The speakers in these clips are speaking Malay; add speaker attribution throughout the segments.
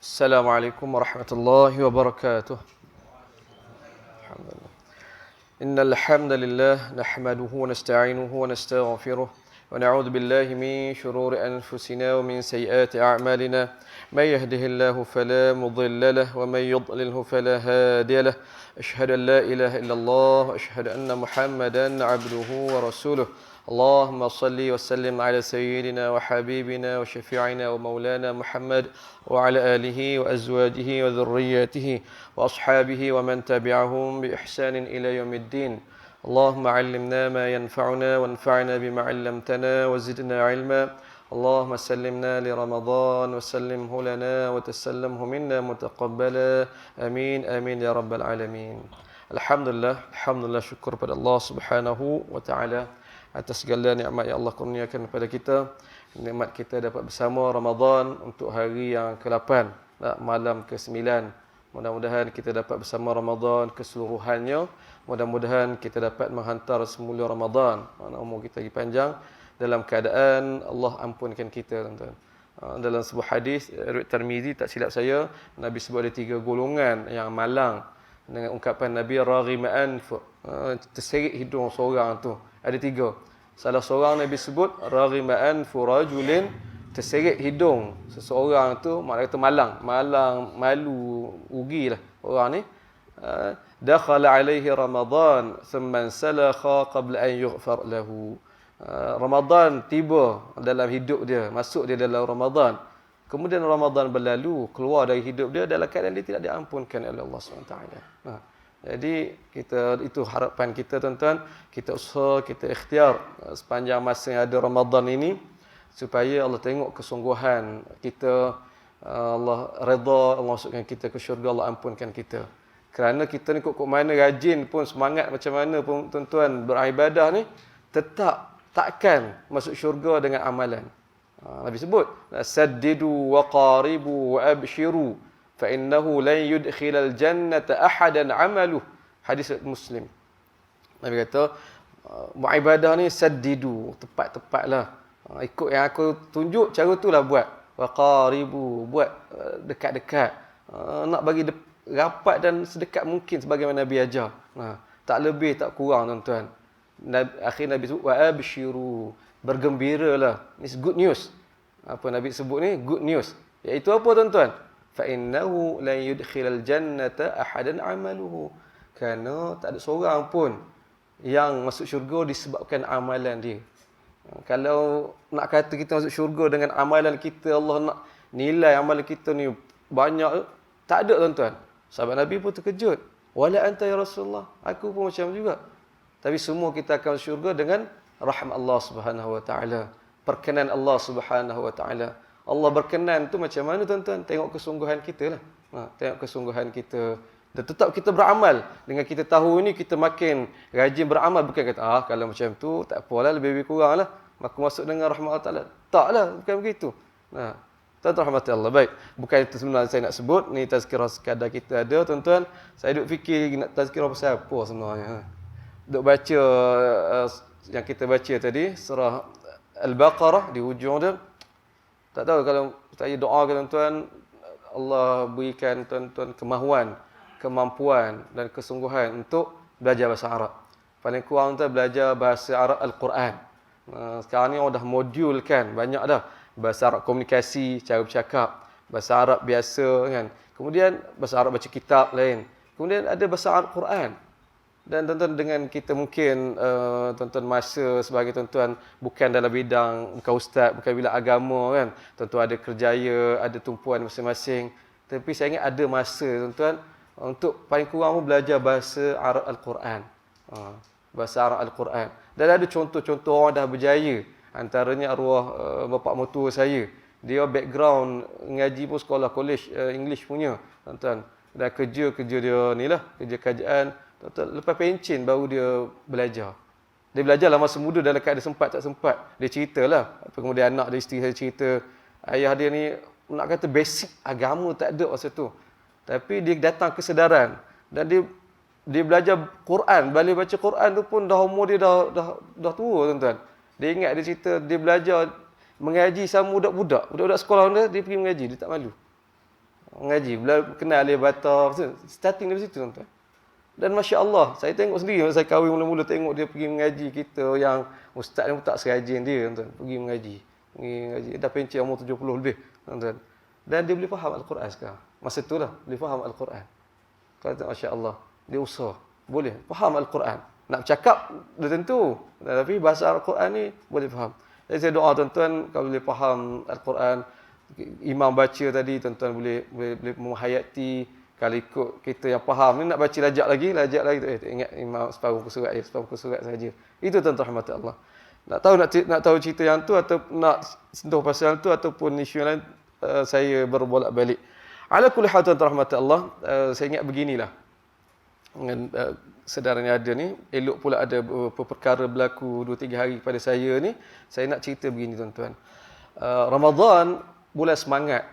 Speaker 1: السلام عليكم ورحمة الله وبركاته. الحمد لله. إن الحمد لله نحمده ونستعينه ونستغفره ونعوذ بالله من شرور أنفسنا ومن سيئات أعمالنا. من يهده الله فلا مضل له ومن يضلله فلا هادي له. أشهد أن لا إله إلا الله وأشهد أن محمدا عبده ورسوله. اللهم صل وسلم على سيدنا وحبيبنا وشفيعنا ومولانا محمد وعلى آله وأزواجه وذرياته وأصحابه ومن تبعهم بإحسان إلى يوم الدين. اللهم علمنا ما ينفعنا وانفعنا بما علمتنا وزدنا علما. اللهم سلمنا لرمضان وسلمه لنا وتسلمه منا متقبلا. آمين آمين يا رب العالمين. Alhamdulillah syukur pada Allah Subhanahu wa taala atas segala nikmat yang Allah kurniakan kepada kita. Nikmat kita dapat bersama Ramadan untuk hari yang ke-8, malam ke-9. Mudah-mudahan kita dapat bersama Ramadan keseluruhannya. Mudah-mudahan kita dapat menghantar semula Ramadan. Mana umur kita lagi panjang dalam keadaan Allah ampunkan kita, tuan-tuan. Dalam sebuah hadis riwayat Tirmizi, tak silap saya, Nabi sebut ada 3 golongan yang malang dengan ungkapan Nabi raghima anfu, terserit hidung seorang tu. Ada 3. Salah seorang Nabi sebut raghima anfu rajulin, terserit hidung seseorang tu, maknanya kata malang, malu, rugilah orang ni. Dakhala alaihi Ramadan thumma salakha qabla an yughfar lahu. Ramadan tiba dalam hidup dia, masuk dia dalam Ramadan. Kemudian Ramadan berlalu, keluar dari hidup dia dalam keadaan dia tidak diampunkan oleh Allah SWT. Jadi itu harapan kita, tuan-tuan. Kita usaha, kita ikhtiar sepanjang masa yang ada Ramadan ini supaya Allah tengok kesungguhan kita, Allah redha, Allah masukkan kita ke syurga, Allah ampunkan kita. Kerana kita ni kok mana rajin pun, semangat macam mana pun, tuan-tuan, beribadah ni tetap takkan masuk syurga dengan amalan. Nabi sebut, saddidu wa qaribu wa abshiru fa innahu lan yudkhilal jannata ahadan amaluh. Hadis Muslim. Nabi kata, beribadah ni saddidu, tepat-tepatlah. Ikut yang aku tunjuk, cara itulah buat. Wa qaribu, buat dekat-dekat. Nak bagi rapat dan sedekat mungkin sebagaimana Nabi ajar. Tak lebih, tak kurang, tuan-tuan. Akhir Nabi sebut, wa abshiru, bergembiralah. Ini good news. Apa Nabi sebut ni? Good news. Iaitu apa, tuan-tuan? Fa innahu la yudkhilal jannata ahadan amaluhu. Kerana tak ada seorang pun yang masuk syurga disebabkan amalan dia. Kalau nak kata kita masuk syurga dengan amalan kita, Allah nak nilai amalan kita ni banyak, tak ada, tuan-tuan. Sahabat Nabi pun terkejut. Wala anta ya Rasulullah. Aku pun macam juga. Tapi semua kita akan masuk syurga dengan rahmat Allah Subhanahu wa taala. Perkenan Allah Subhanahu wa taala. Allah berkenan tu macam mana, tuan-tuan? Tengok kesungguhan kita lah. Tengok kesungguhan kita. Dan tetap kita beramal. Dengan kita tahu ini, kita makin rajin beramal. Bukan kata, kalau macam tu, tak apalah, lebih-lebih kurang lah. Aku masuk dengan rahmat Allah Ta'ala. Taklah, bukan begitu. Tuan-tuan rahmati Allah. Baik. Bukan itu sebenarnya saya nak sebut. Ni tazkirah sekadar kita ada, tuan-tuan. Saya duk fikir nak tazkirah pasal apa sebenarnya. Duk baca yang kita baca tadi, surah Al-Baqarah di hujung dia. Tak tahu, kalau saya doa ke tuan-tuan, Allah berikan tuan-tuan kemahuan, kemampuan dan kesungguhan untuk belajar bahasa Arab. Paling kurang tuan belajar bahasa Arab Al-Quran. Sekarang ni orang dah modul kan, banyak dah. Bahasa Arab komunikasi, cara bercakap, bahasa Arab biasa kan. Kemudian bahasa Arab baca kitab lain. Kemudian ada bahasa Arab Quran. Dan tuan-tuan, dengan kita mungkin tuan-tuan masa sebagai tuan-tuan bukan dalam bidang, bukan ustaz, bukan bidang agama kan. Tuan-tuan ada kerjaya, ada tumpuan masing-masing. Tapi saya ingat ada masa, tuan-tuan, untuk paling kurang pun belajar bahasa Arab Al-Quran. Bahasa Arab Al-Quran. Dan ada contoh-contoh orang dah berjaya. Antaranya arwah bapa mertua saya. Dia background ngaji pun sekolah college English punya, tuan-tuan. Dan kerja dia ni lah, kerja kerajaan. Lepas pencen baru dia belajar. Dia belajar lah masa muda dalam keadaan sempat tak sempat. Dia ceritalah. Kemudian anak dia, isteri saya cerita. Ayah dia ni nak kata basic agama tak ada masa tu. Tapi dia datang kesedaran. Dan dia belajar Quran. Balik baca Quran tu pun dah umur dia dah tua, tuan-tuan. Dia ingat, dia cerita dia belajar mengaji sama budak-budak. Budak-budak sekolah dia pergi mengaji. Dia tak malu. Mengaji. Bila kenal dia bata. Starting dari situ tuan-tuan. Dan Masya Allah, saya tengok sendiri. Saya kahwin mula-mula tengok dia pergi mengaji. Kita yang ustaz ni pun tak serajin dia tuan-tuan. Pergi mengaji. Dah pencet umur 70 lebih tuan-tuan. Dan dia boleh faham Al-Quran sekarang. Masa tu lah, boleh faham Al-Quran. Kata Masya Allah, dia usaha. Boleh, faham Al-Quran. Nak bercakap, dah tentu. Tapi bahasa Al-Quran ni boleh faham. Jadi saya doa tuan-tuan, kalau boleh faham Al-Quran, imam baca tadi, tuan-tuan boleh menghayati. Kalau ikut kita yang faham ni, nak baca lajak lagi. Tak ingat imam separuh surat je, separuh surat saja. Itu tuan-tuan rahmat Allah. Nak tahu cerita yang tu, atau nak sentuh pasal tu, ataupun isu yang lain, saya berbolak-balik. Ala kulli hal tuan-tuan rahmat Allah, saya ingat beginilah. Dengan sedaran yang ada ni, elok pula ada beberapa perkara berlaku 2-3 hari kepada saya ni, saya nak cerita begini tuan-tuan. Ramadan, bulan semangat.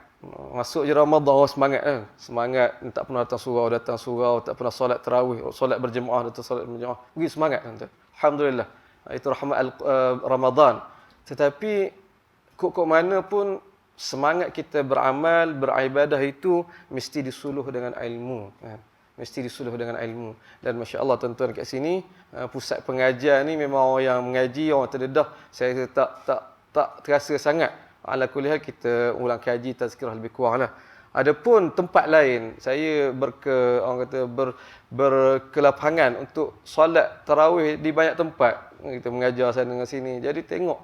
Speaker 1: Masuk je Ramadan, orang semangat kan. Semangat, tak pernah datang surau, tak pernah solat tarawih, solat berjemaah, datang solat berjemaah. Begitu semangat tuan-tuan. Alhamdulillah. Itu rahmat Ramadan. Tetapi kok mana pun semangat kita beramal, beribadah itu mesti disuluh dengan ilmu kan. Mesti disuluh dengan ilmu. Dan Masya Allah tuan-tuan kat sini, pusat pengajian ni memang orang yang mengaji, orang terdedah. Saya tak terasa sangat. Ala kulli hal kita ulang kaji tazkirah lebih kurang lah. Adapun tempat lain, saya berkelapangan untuk solat tarawih di banyak tempat. Kita mengajar sana dengan sini. Jadi tengok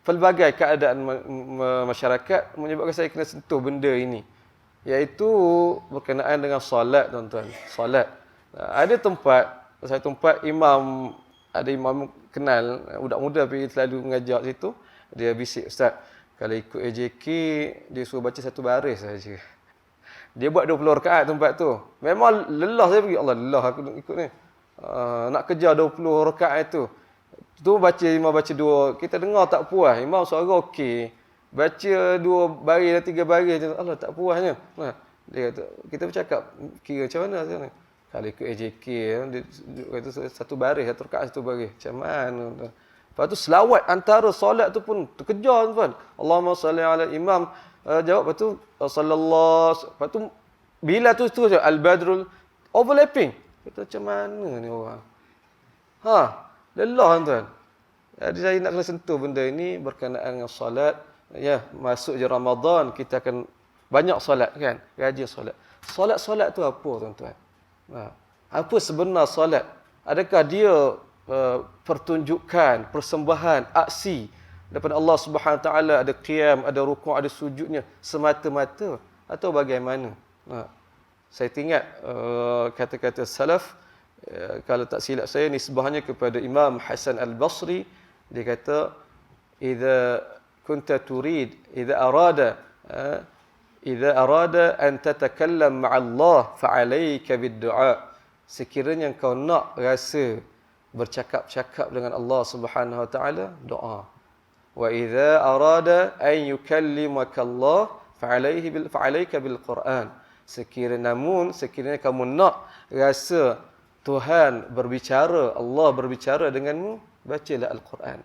Speaker 1: pelbagai keadaan masyarakat menyebabkan saya kena sentuh benda ini. Iaitu berkenaan dengan solat tuan-tuan. Solat. Ada satu tempat ada imam kenal, budak muda tapi selalu mengajar situ. Dia bisik, Ustaz, kalau ikut AJK, dia suruh baca satu baris saja. Dia buat 20 rakaat tempat tu. Memang lelah saya pergi. Allah, lelah aku ikut ni. Nak kejar 20 rakaat tu. Tu imam baca 2. Kita dengar tak puas. Imam suara okey. Baca 2 baris dan 3 baris. Allah, tak puasnya. Dia kata, kita bercakap, kira macam mana sekarang? Kalau ikut AJK, dia kata satu baris, satu rakaat, satu baris. Macam mana? Lepas tu selawat antara solat tu pun terkejar tuan. Allahumma salli ala imam. Jawab, lepas tu sallallahu. Lepas tu bila tu al-badrul overlapping. Kita macam mana ni orang? Lelah tuan. Jadi saya nak kena sentuh benda ini berkenaan dengan solat. Ya, masuk je Ramadan kita akan banyak solat kan? Rajin solat. Solat tu apa tuan-tuan? Apa sebenar solat? Adakah dia pertunjukan, persembahan, aksi daripada Allah Subhanahu Wa Taala, ada qiyam, ada rukuk, ada sujudnya semata-mata atau bagaimana? Saya ingat kata-kata salaf, kalau tak silap saya nisbahnya kepada Imam Hasan Al-Basri. Dia kata, idza kunta turid, idza arada an tatakallam ma'allah fa'alayka bid-du'a. Sekiranya kau nak rasa bercakap-cakap dengan Allah Subhanahu Wa Taala, doa. Wa idza arada an yukallimaka Allah fa'alayka bil Quran. Sekiranya kamu nak rasa Tuhan berbicara, Allah berbicara denganmu, bacalah Al-Quran.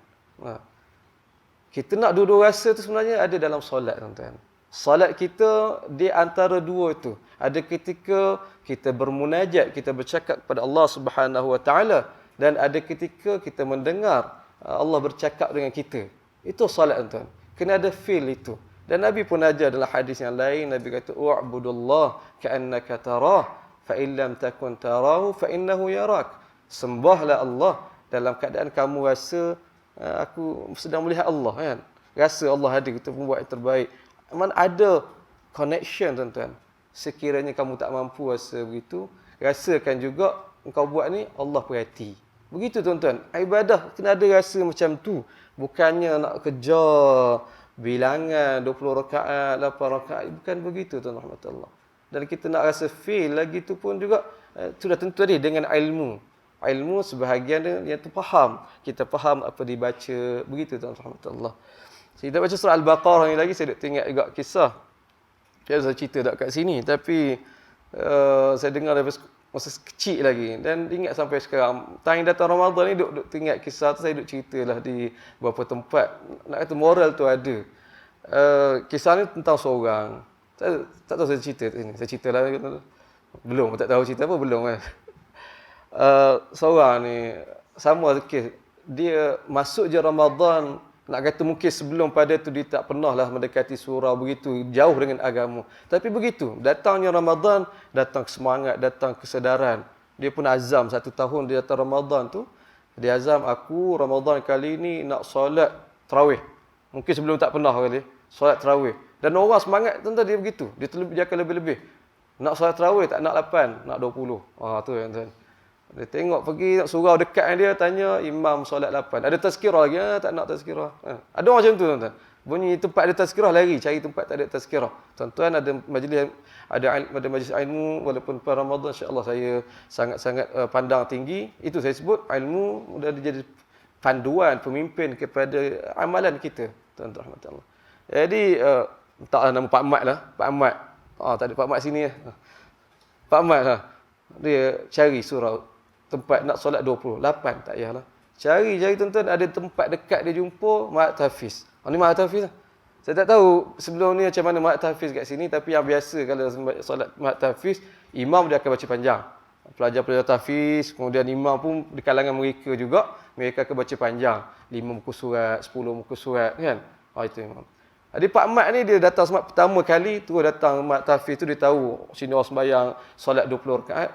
Speaker 1: Kita nak dua-dua rasa tu sebenarnya ada dalam solat tuan-tuan. Solat kita di antara dua itu. Ada ketika kita bermunajat, kita bercakap kepada Allah Subhanahu Wa Taala, dan ada ketika kita mendengar Allah bercakap dengan kita. Itu solat tuan-tuan. Kena ada feel itu. Dan Nabi pun ajar dalam hadis yang lain, Nabi kata, "U'budullah ka'annaka tarah, fa in lam takun tarahu fa innahu yarak." Sembahlah Allah dalam keadaan kamu rasa aku sedang melihat Allah kan. Rasa Allah ada, kita pun buat yang terbaik. Mana ada connection tuan-tuan. Sekiranya kamu tak mampu rasa begitu, rasakan juga engkau buat ni Allah perhati. Begitu tuan-tuan. Ibadah kena ada rasa macam tu. Bukannya nak kejar bilangan 20 rakaat, 8 rakaat. Bukan begitu tuan-tuan rahmatullah. Dan kita nak rasa feel lagi tu pun juga sudah tentu tadi dengan ilmu. Ilmu sebahagian yang tu faham. Kita faham apa dibaca. Begitu tuan-tuan rahmatullah. Saya baca surah Al-Baqarah ni lagi, saya teringat juga kisah. Saya cerita tak kat sini. Tapi saya dengar daripada masa kecil lagi. Dan ingat sampai sekarang. Time datang Ramadan ni duk teringat kisah tu. Saya duk ceritalah di beberapa tempat. Nak kata moral tu ada. Kisah ni tentang seorang. Tak tahu saya cerita ini. Saya cerita lah. Belum, tak tahu cerita apa, belum kan. Seorang ni, sama kes. Dia masuk je Ramadan, nak kata mungkin sebelum pada tu dia tak pernah lah mendekati surau begitu, jauh dengan agama. Tapi begitu, datangnya Ramadan, datang semangat, datang kesedaran. Dia pun azam 1 tahun dia datang Ramadan tu. Dia azam, aku Ramadan kali ni nak solat tarawih. Mungkin sebelum tak pernah kali, solat tarawih. Dan orang semangat tuan-tuan dia begitu. Dia akan lebih-lebih. Nak solat tarawih tak nak 8, nak 20. Tu tuan-tuan. Dia tengok pergi nak surau dekat dia, tanya imam solat 8. Ada tazkirah lagi? Tak nak tazkirah. Ada orang macam tu tuan-tuan. Bunyi tempat ada tazkirah lari, cari tempat tak ada tazkirah. Tuan-tuan ada majlis ilmu walaupun pada Ramadan, insya-Allah saya sangat-sangat pandang tinggi. Itu saya sebut ilmu sudah jadi panduan pemimpin kepada amalan kita. Tuan-tuan rahmatullah. Jadi taklah nama Pak Mat lah, Pak Mat. Tak ada Pak Mat sini lah. Pak Mat lah. Dia cari surau tempat nak solat 28, tak payahlah. Cari tuan-tuan, ada tempat dekat dia jumpa Mat Hafiz. Ni Mat Hafiz lah. Saya tak tahu sebelum ni macam mana Mat Hafiz kat sini, tapi yang biasa kalau solat Mat Hafiz, imam dia akan baca panjang. Pelajar-pelajar tahfiz, kemudian imam pun di kalangan mereka juga, mereka akan baca panjang. 5 muka surat, 10 muka surat kan. Itu imam. Jadi Pak Mat ni dia datang semat pertama kali, terus datang Mat Tahfiz tu dia tahu sini orang sembahyang solat 20 rakaat.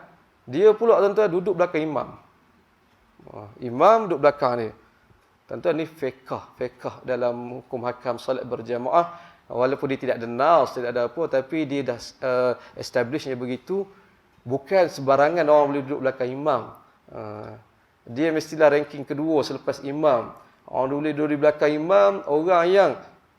Speaker 1: Dia pula tuan-tuan duduk belakang imam. Imam duduk belakang dia. Tuan-tuan ni fiqh dalam hukum hakam solat berjamaah. Walaupun dia tidak ada nas, tidak ada apa, tapi dia dah establishnya begitu. Bukan sebarangan orang boleh duduk belakang imam. Dia mestilah ranking kedua selepas imam. Orang boleh duduk di belakang imam, orang yang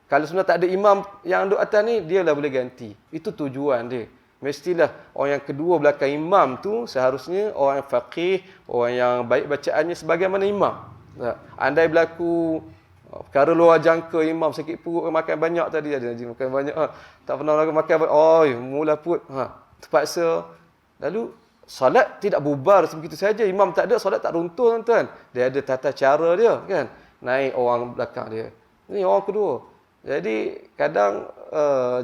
Speaker 1: kalau sebenarnya tak ada imam yang duduk atas ni, dia lah boleh ganti. Itu tujuan dia. Mestilah orang yang kedua belakang imam tu seharusnya orang yang faqih, orang yang baik bacaannya sebagaimana imam. Andai berlaku perkara luar jangka, imam sakit perut, makan banyak tadi ada makan banyak, tak pernah makan banyak, mula perut, terpaksa. Lalu solat tidak bubar sebegitu saja, imam tak ada, solat tak runtuh tuan-tuan. Dia ada tata cara dia kan, naik orang belakang dia. Ini orang kedua. Jadi kadang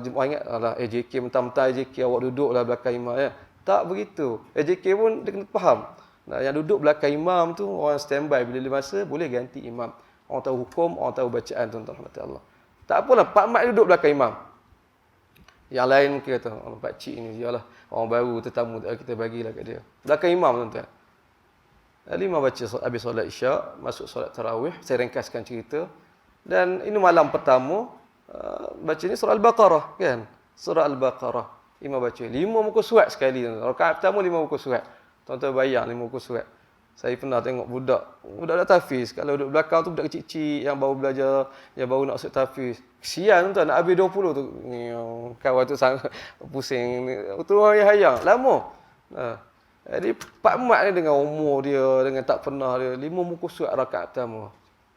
Speaker 1: jemaah ingat AJK mentang-mentang AJK awak duduklah belakang imam ya. Tak begitu. AJK pun dia kena faham. Yang duduk belakang imam tu orang standby bila masa boleh ganti imam. Orang tahu hukum, orang tahu bacaan tuan-tuan rahmatullah. Tak apalah Pak Mat duduk belakang imam. Yang lain mungkin kata pak cik ni dialah orang baru tetamu kita bagilah kat dia. Belakang imam tuan-tuan. Imam baca habis solat Isyak, masuk solat tarawih, saya ringkaskan cerita. Dan ini malam pertama baca ni surah Al-Baqarah kan. Surah Al-Baqarah. Imam baca 5 muka surat sekali. Rakaat pertama 5 muka surat. Tuan-tuan bayang 5 muka surat. Saya pernah tengok budak tahfiz. Kalau duduk belakang tu budak kecil-kecil yang baru belajar, yang baru nak masuk tahfiz. Kesian tuan nak habis 20 tu. Kawan tu sangat pusing. Tu orang yang hayang. Lama. Jadi Pak Mat ni dengan umur dia, dengan tak pernah dia, 5 muka surat rakaat pertama.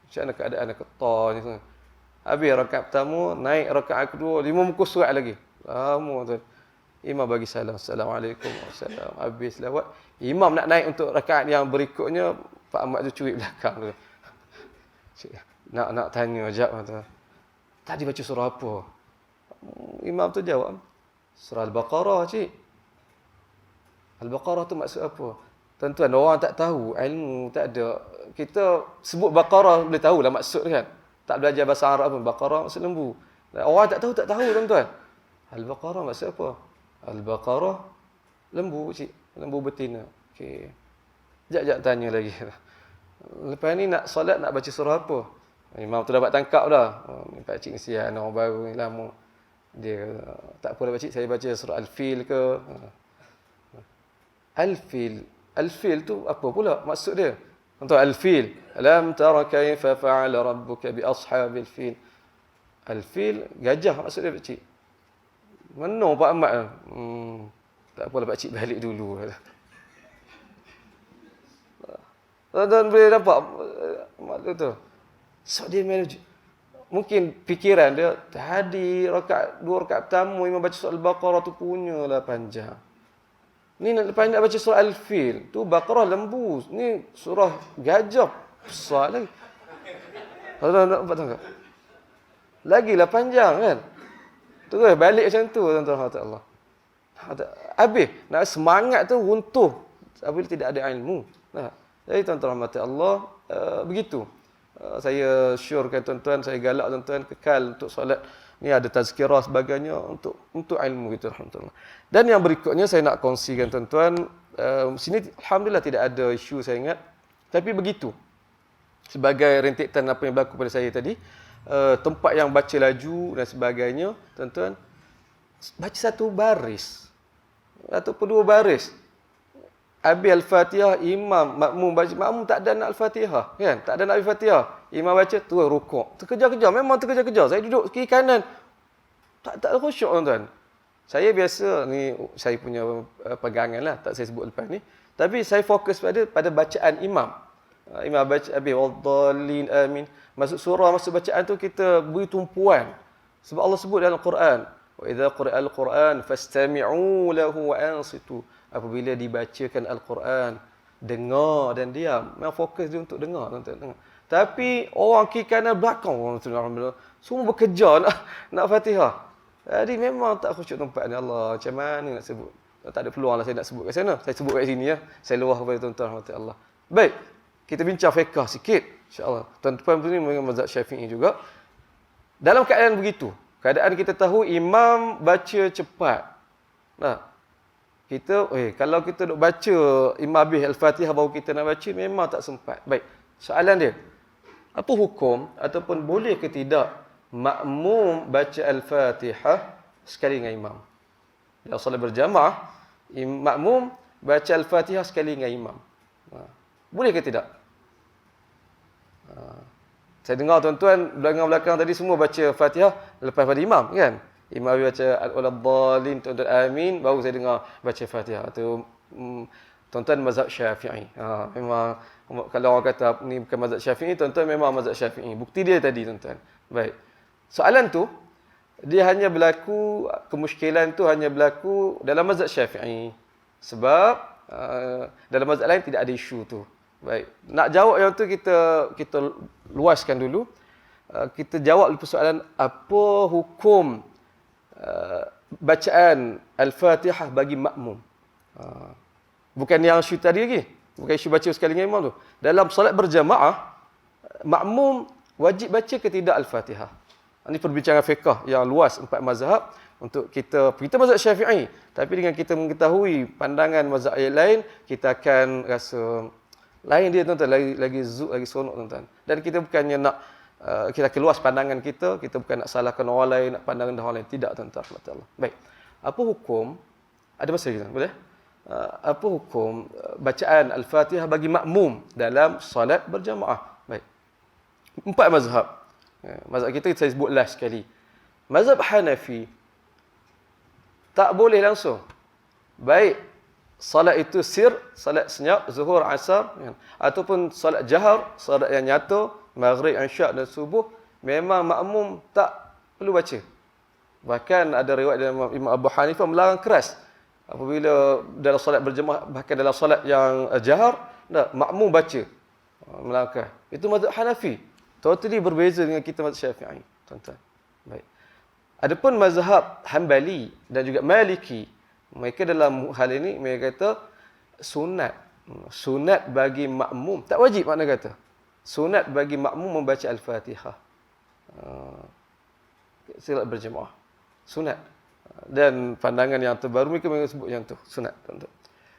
Speaker 1: Macam mana keadaan nak ketar ni semua. Habis rakaat pertama, naik rakaat kedua, 5 muka surat lagi. Lama tu. Imam bagi salam. Assalamualaikum. Assalam. Habis lawat. Imam nak naik untuk rakaat yang berikutnya, Pak Ahmad tu curi belakang tu. Nak tanya jap tu. Tadi baca surah apa? Imam tu jawab, surah Al-Baqarah cik. Al-Baqarah tu maksud apa? Tuan-tuan, orang tak tahu, ilmu tak ada. Kita sebut Baqarah boleh tahulah maksud kan. Tak belajar bahasa Arab pun, Baqarah maksud lembu. Orang tak tahu tuan-tuan. Al-Baqarah maksud apa? Al-Baqarah lembu cik, lembu betina. Okey. Jap tanya lagi. Lepas ni nak solat nak baca surah apa? Imam tu dapat tangkap dah. Ni pak cik kesian orang baru ni lama. Dia tak apa dah pak cik, saya baca surah Al-Fil ke. Al-Fil tu apa pula maksud dia? Untuk Al-Fil, alam tara kaifa fa'ala rabbuka bi ashabil fil. Al-Fil gajah maksud dia pak cik. Mana Pak Ahmad? Tak apalah pak cik balik dulu. Tuan-tuan boleh dapat maksud tu. So dia mungkin fikiran dia tadi dua rakaat pertama imam baca surah Al-Baqarah tu punyalah panjang. Ni lepas nak baca surah Al-Fil, tu Baqarah lembu. Ni surah gajah besar lagi. Tuan-tuan nampak tak? Lagilah panjang kan? Terus balik macam tu tuan-tuan Allah. Habis nak semangat tu runtuh apabila tidak ada ilmu. Nah, jadi tuan-tuan rahmati Allah, begitu. Saya syorkan tuan-tuan, saya galak tuan-tuan kekal untuk solat ni, ada tazkirah sebagainya untuk ilmu itu alhamdulillah. Dan yang berikutnya saya nak kongsikan tuan-tuan, sini alhamdulillah tidak ada isu saya ingat, tapi begitu. Sebagai rentetan apa yang berlaku pada saya tadi, tempat yang baca laju dan sebagainya, tuan-tuan, baca satu baris ataupun dua baris. Habis Al-Fatihah, imam, makmum baca, makmum tak ada nak Al-Fatihah, kan? Tak ada nak Al-Fatihah. Imam baca, terus rukuk. Terkejar-kejar, memang terkejar-kejar. Saya duduk kiri kanan. Tak khusyuk, tuan-tuan. Saya biasa, ni saya punya pegangan lah, tak saya sebut lepas ni. Tapi saya fokus pada bacaan imam. Imam baca, habis, Waddallin, amin. Masuk surah, masuk bacaan tu kita beri tumpuan. Sebab Allah sebut dalam Quran, wa idza quri'al Quran fastami'u lahu wa ansitu. Apabila dibacakan Al-Quran, dengar dan diam. Memang fokus dia untuk dengar, tuan-tuan. Tapi orang kiri kanan belakang, semua bekerja nak Fatihah. Jadi memang tak khusyuk tempat ni. Allah, macam mana nak sebut? Tak ada peluang lah saya nak sebut kat sana. Saya sebut kat sini ya. Saya luah kepada tuan-tuan Allah. Baik, kita bincang fiqh sikit, insya-Allah. Tuan-tuan ni memang mazhab Syafi'i juga. Dalam keadaan begitu, keadaan kita tahu imam baca cepat. Nah, kita, kalau kita duk baca imam habis Al-Fatihah baru kita nak baca, memang tak sempat. Baik, soalan dia, apa hukum ataupun boleh ke tidak makmum baca Al-Fatihah sekali dengan imam? Dalam solat berjamaah, makmum baca Al-Fatihah sekali dengan imam. Boleh ke tidak? Saya dengar tuan-tuan belakang tadi semua baca Fatihah lepas pada imam, kan? Imam baca al-dhalin, tuan-tuan amin, baru saya dengar baca Fatihah. Itu tuan-tuan mazhab Syafi'i. Memang kalau orang kata ni bukan mazhab Syafi'i, tuan-tuan memang mazhab Syafi'i. Bukti dia tadi, tuan-tuan. Baik. Soalan tu dia hanya berlaku, kemusykilan tu hanya berlaku dalam mazhab Syafi'i. Sebab dalam mazhab lain tidak ada isu tu. Baik. Nak jawab yang tu kita luaskan dulu. Kita jawab persoalan apa hukum bacaan Al-Fatihah bagi makmum. Bukan yang isu tadi lagi. Bukan isu baca sekali dengan imam tu. Dalam solat berjamaah, makmum wajib baca ke tidak Al-Fatihah? Ini perbincangan fiqh yang luas, 4 mazhab. Untuk kita mazhab Syafi'i. Tapi dengan kita mengetahui pandangan mazhab yang lain, kita akan rasa lain dia, tuan-tuan. Lagi seronok, tuan-tuan. Dan kita bukannya nak kita keluas pandangan kita bukan nak salahkan orang lain, nak pandangan orang lain. Tidak, tuan-tuan. Baik. Apa hukum, ada masa lagi, boleh? Apa hukum bacaan Al-Fatihah bagi makmum dalam solat berjamaah? Baik. 4 mazhab. Mazhab kita saya sebut last sekali. Mazhab Hanafi, tak boleh langsung. Baik salat itu sir, salat senyap, zuhur, asar, ataupun salat jahar, salat yang nyata, maghrib, isyak dan subuh, memang makmum tak perlu baca. Bahkan ada riwayat dari Imam Abu Hanifah melarang keras. Apabila dalam solat berjemaah, bahkan dalam solat yang jahar, makmum baca. Melarang keras. Itu mazhab Hanafi. Totally berbeza dengan kita mazhab Syafi'i, tuan-tuan. Baik. Adapun mazhab Hambali dan juga Maliki, mereka dalam hal ini mereka kata sunat. Sunat bagi makmum, tak wajib makna kata. Sunat bagi makmum membaca Al-Fatihah. Solat berjemaah. Sunat. Dan pandangan yang terbaru mereka sebut yang tu, sunat, tuan-tuan.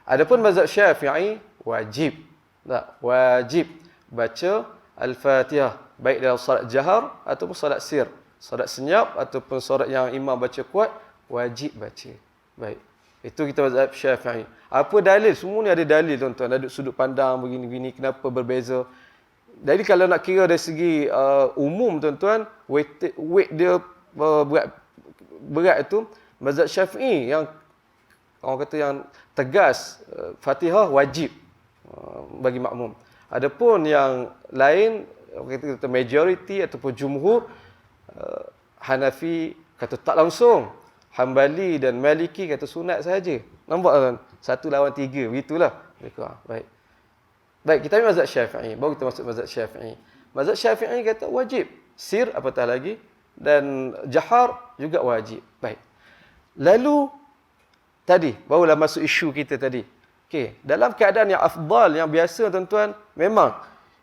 Speaker 1: Adapun mazhab Syafi'i wajib. Tak, wajib baca Al-Fatihah baik dalam solat jahar ataupun solat sir. Solat senyap ataupun solat yang imam baca kuat, wajib baca. Baik. Itu kita mazhab Syafi'i. Apa dalil? Semua ni ada dalil, tuan-tuan. Ada sudut pandang begini-begini, kenapa berbeza. Jadi kalau nak kira dari segi umum, tuan-tuan, weight dia berat itu, mazhab Syafi'i yang orang kata yang tegas, Fatihah wajib bagi makmum. Adapun yang lain, kita majority ataupun jumhur, Hanafi kata tak langsung. Hambali dan Maliki kata sunat saja. Nampak kan? 1 lawan 3. Begitulah mereka. Baik. Baik, kita ambil mazhab Syafi'i. Baru kita masuk mazhab Syafi'i. Mazhab Syafi'i kata wajib. Sir apatah lagi. Dan jahar juga wajib. Baik. Lalu tadi barulah masuk isu kita tadi. Okey, dalam keadaan yang afdal, yang biasa tuan-tuan, memang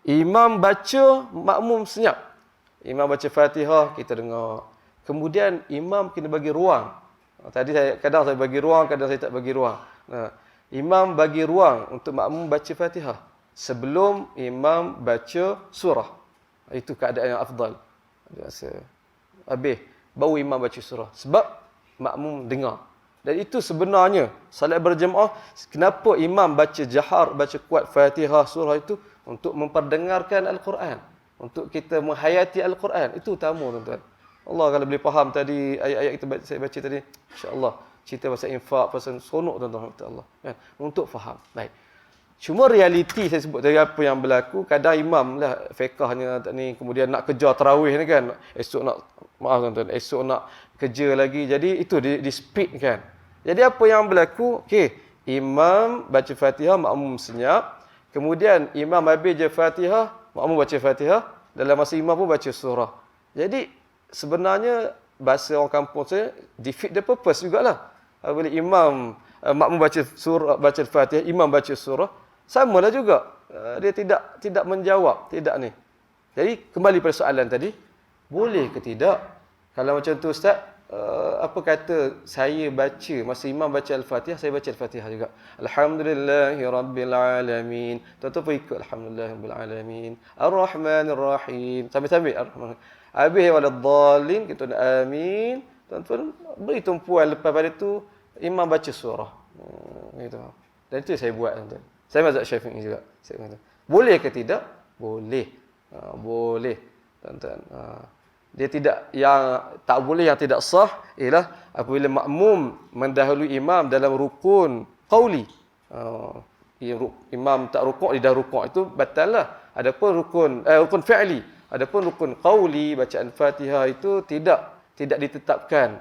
Speaker 1: imam baca, makmum senyap. Imam baca Fatihah, kita dengar. Kemudian imam kena bagi ruang. Tadi kadang saya bagi ruang, kadang saya tak bagi ruang. Imam bagi ruang untuk makmum baca Fatihah sebelum imam baca surah. Itu keadaan yang afdal. Habis baru imam baca surah. Sebab makmum dengar. Dan itu sebenarnya salat berjemaah, kenapa imam baca jahar, baca kuat Fatihah, surah itu untuk memperdengarkan Al-Quran. Untuk kita menghayati Al-Quran. Itu utama tuan-tuan. Allah kalau boleh faham tadi ayat-ayat saya baca tadi, insya-Allah cerita pasal infak, pasal seronok tuan-tuan Allah. Kan? Untuk faham. Baik. Cuma realiti saya sebut tadi apa yang berlaku, kadang imam lah fiqahnya tak ni, kemudian nak kejar tarawih ni kan, esok nak, maaf tuan-tuan, esok nak kerja lagi. Jadi itu di speed kan. Jadi apa yang berlaku? Okey, imam baca Fatihah, makmum senyap. Kemudian imam habis je Fatihah, makmum baca Fatihah, dalam masa imam pun baca surah. Jadi sebenarnya bahasa orang kampung saya defeat the purpose jugalah. Bila imam makmum baca surah, baca Fatihah, imam baca surah, samalah juga. Dia tidak menjawab, tidak ni. Jadi kembali pada soalan tadi, boleh ke tidak? Kalau macam tu ustaz, apa kata saya baca masa imam baca Al-Fatihah, saya baca Al-Fatihah juga. Alhamdulillahirabbil alamin. Tuan-tuan pun ikut alhamdulillahirabbil alamin. Ar-Rahmanir-Rahim. Sambil-sambil Ar-Rahman. Habis waladdallin, kita amin. Tuan-tuan beri tumpuan lepas pada tu imam baca surah. Gitu. Dan itu saya buat tuan-tuan. Saya mazhab Syafi'i juga. Saya kata, boleh ke tidak? Boleh. Boleh tuan-tuan. Dia tidak, yang tak boleh, yang tidak sah ialah apabila makmum mendahului imam dalam rukun qauli. Imam tak rukuk, dia dah rukuk, itu batal lah. Adapun rukun fi'li, adapun rukun qauli, bacaan Fatihah itu tidak ditetapkan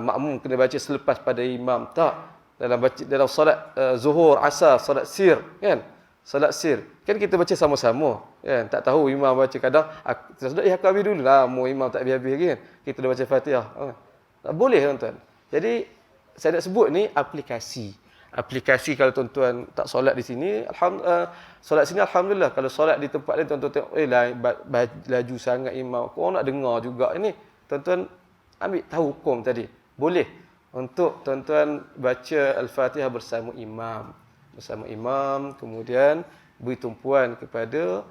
Speaker 1: makmum kena baca selepas pada imam, tak. Dalam solat zuhur, asar, solat sir kan, solat sir kan kita baca sama-sama kan, tak tahu imam baca, kadang sudah aku habis dulu lah, imam tak habis-habis kan, kita dah baca Fatihah. Tak boleh tuan-tuan. Jadi saya nak sebut ni aplikasi kalau tuan-tuan tak solat di sini, solat sini alhamdulillah. Kalau solat di tempat lain tuan-tuan tengok laju sangat imam, korang nak dengar juga ini, tuan-tuan ambil tahu hukum tadi. Boleh untuk tuan-tuan baca Al-Fatihah bersama imam, kemudian beri tumpuan kepada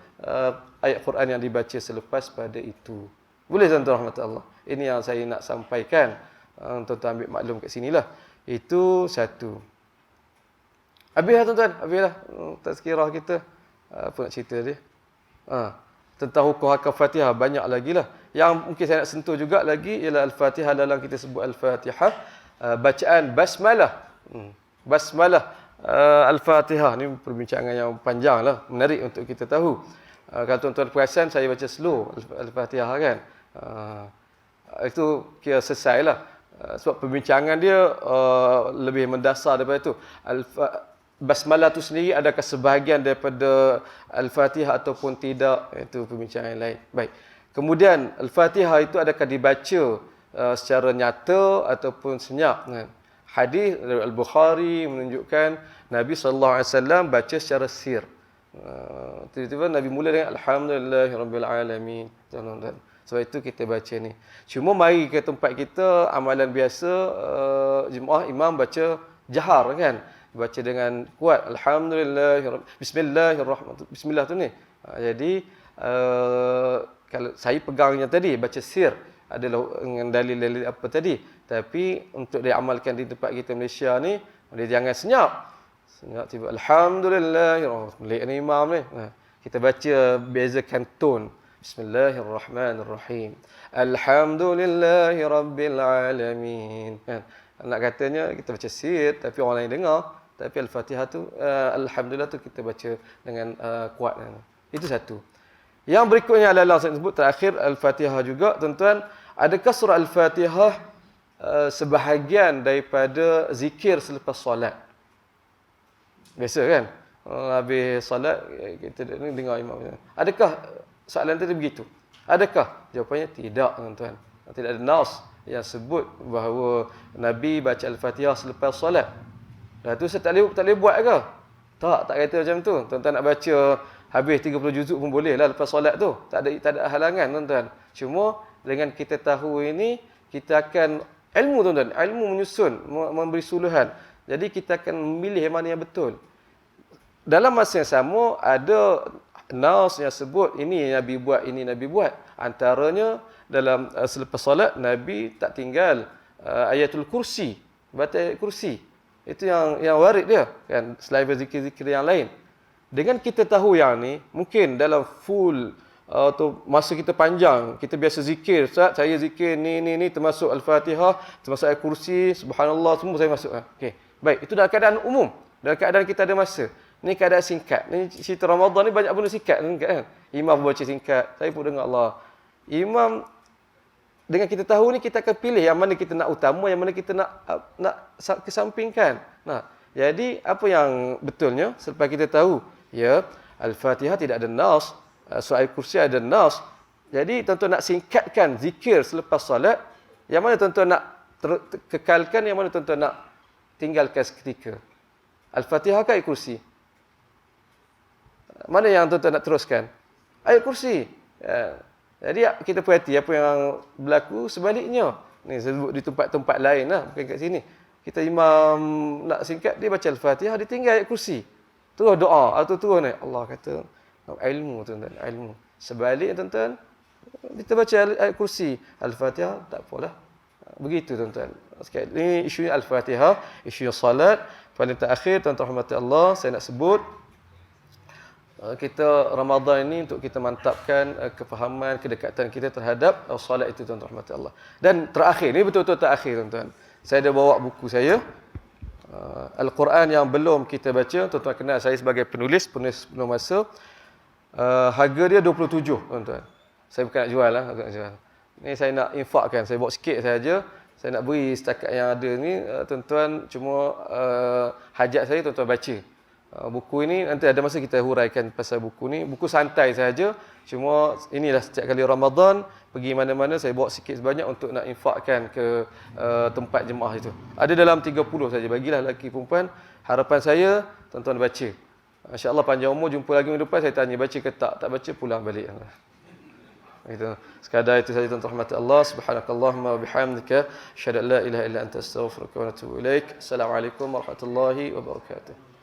Speaker 1: ayat Quran yang dibaca selepas pada itu. Boleh tuan-tuan rahmat Allah. Ini yang saya nak sampaikan. Tuan-tuan ambil maklum kat sinilah. Itu satu. Habislah tuan-tuan, habislah tazkirah kita. Apa nak cerita dia? Tentang hukum hakam Fatihah banyak lagi lah. Yang mungkin saya nak sentuh juga lagi ialah Al-Fatihah, dalam kita sebut Al-Fatihah, bacaan basmalah. Basmalah Al-Fatihah ni perbincangan yang panjang lah, menarik untuk kita tahu. Kalau tuan-tuan perasan saya baca slow Al-Fatihah kan. Itu kira selesai lah. Sebab perbincangan dia lebih mendasar daripada itu. Basmalah tu sendiri adakah sebahagian daripada Al-Fatihah ataupun tidak, itu perbincangan yang lain. Baik. Kemudian Al-Fatihah itu adakah dibaca secara nyata ataupun senyap kan? Hadis dari Al-Bukhari menunjukkan Nabi SAW baca secara sir. Tiba-tiba Nabi mula dengan Alhamdulillahirabbil alamin. Sebab itu kita baca ni. Cuma mari ke tempat kita, amalan biasa jemaah imam baca jahar kan. Baca dengan kuat Bismillahirrahmanirrahim. Bismillah tu ni. Jadi kalau saya pegangnya tadi baca sir adalah dengan dalil-dalil apa tadi, tapi untuk diamalkan di tempat kita Malaysia ni, dia jangan senyap tiba alhamdulillah milik ni imam ni. Kita baca bezakan tone. Bismillahirrahmanirrahim, alhamdulillahirabbil alamin kan. Nak katanya kita baca sir tapi orang lain dengar, tapi Al-Fatihah tu alhamdulillah tu kita baca dengan kuat kan. Itu satu. Yang berikutnya adalah saya sebut terakhir Al-Fatihah juga tuan-tuan. Adakah surah Al-Fatihah sebahagian daripada zikir selepas solat? Biasa kan? Habis solat kita dengar imam. Adakah soalan tadi begitu? Adakah? Jawapannya tidak tuan-tuan. Tidak ada nas yang sebut bahawa Nabi baca Al-Fatihah selepas solat. Dah tu saya tak boleh buat ke? Tak kata macam tu. Tuan-tuan nak baca habis 30 juzuk pun boleh lah lepas solat tu. Tak ada halangan tuan-tuan. Cuma dengan kita tahu ini, kita akan ilmu tuan-tuan. Ilmu menyusun, memberi suluhan. Jadi kita akan memilih mana yang betul. Dalam masa yang sama, ada nas yang sebut ini Nabi buat, ini Nabi buat. Antaranya dalam selepas solat, Nabi tak tinggal ayatul kursi. Baca ayat kursi. Itu yang warid dia. Kan? Selain berzikir-zikir yang lain. Dengan kita tahu yang ni, mungkin dalam full atau masa kita panjang, kita biasa zikir, Ustaz, saya zikir ni termasuk Al-Fatihah, termasuk ayat kursi, subhanallah, semua saya masuk. Okey. Baik, itu dalam keadaan umum. Dalam keadaan kita ada masa. Ni keadaan singkat. Ni cerita Ramadan ni banyak benda singkat kan. Imam baca singkat, saya pun dengar Allah. Imam, dengan kita tahu ni, kita akan pilih yang mana kita nak utama, yang mana kita nak kesampingkan. Nah, jadi apa yang betulnya selepas kita tahu, ya, Al-Fatihah tidak ada nas, surah Al-Kursi ada nas. Jadi tuan-tuan nak singkatkan zikir selepas solat, yang mana tuan-tuan nak kekalkan, yang mana tuan-tuan nak tinggalkan seketika? Al-Fatihah ke ayat kursi? Mana yang tuan-tuan nak teruskan? Ayat kursi. Jadi kita perhati apa yang berlaku sebaliknya. Ni saya sebut di tempat-tempat lain lah, bukan kat sini. Kita imam nak singkat, dia baca Al-Fatihah, dia tinggal ayat kursi. Terus doa atau terus ni Allah kata ilmu tuan-tuan, ilmu. Sebaliknya tuan-tuan, kita baca ayat kursi, Al-Fatihah, tak apalah. Begitu tuan-tuan. Sekali ini isunya Al-Fatihah, isunya salat. Pada terakhir tuan-tuan rahmati Allah, saya nak sebut kita Ramadan ini untuk kita mantapkan kefahaman, kedekatan kita terhadap salat itu tuan-tuan rahmati Allah. Dan terakhir, ini betul-betul terakhir tuan-tuan. Saya ada bawa buku saya, Al-Quran yang belum kita baca. Tuan-tuan kenal saya sebagai penulis penuh masa. Harga dia 27 tuan-tuan. Saya bukan nak jual lah, Ni saya nak infakkan, saya bawa sikit saja. Saya nak beri setakat yang ada ni, tuan-tuan, cuma hajat saya tuan-tuan baca. Buku ini nanti ada masa kita huraikan pasal buku ni. Buku santai saja. Cuma inilah setiap kali Ramadan pergi mana-mana saya bawa sikit sebanyak untuk nak infakkan ke tempat jemaah itu. Ada dalam 30 saja. Bagilah lelaki perempuan. Harapan saya tuan-tuan baca. Insya-Allah panjang umur, jumpa lagi minggu depan, saya tanya baca ke tak. Tak baca pulang balik. Itu. Sekadar itu saja tuan-tuan rahmati Allah. Subhanakallahumma wa bihamdika asyhadu an la ilaha illa anta astaghfiruka wa atubu ilaik. Assalamualaikum warahmatullahi wabarakatuh.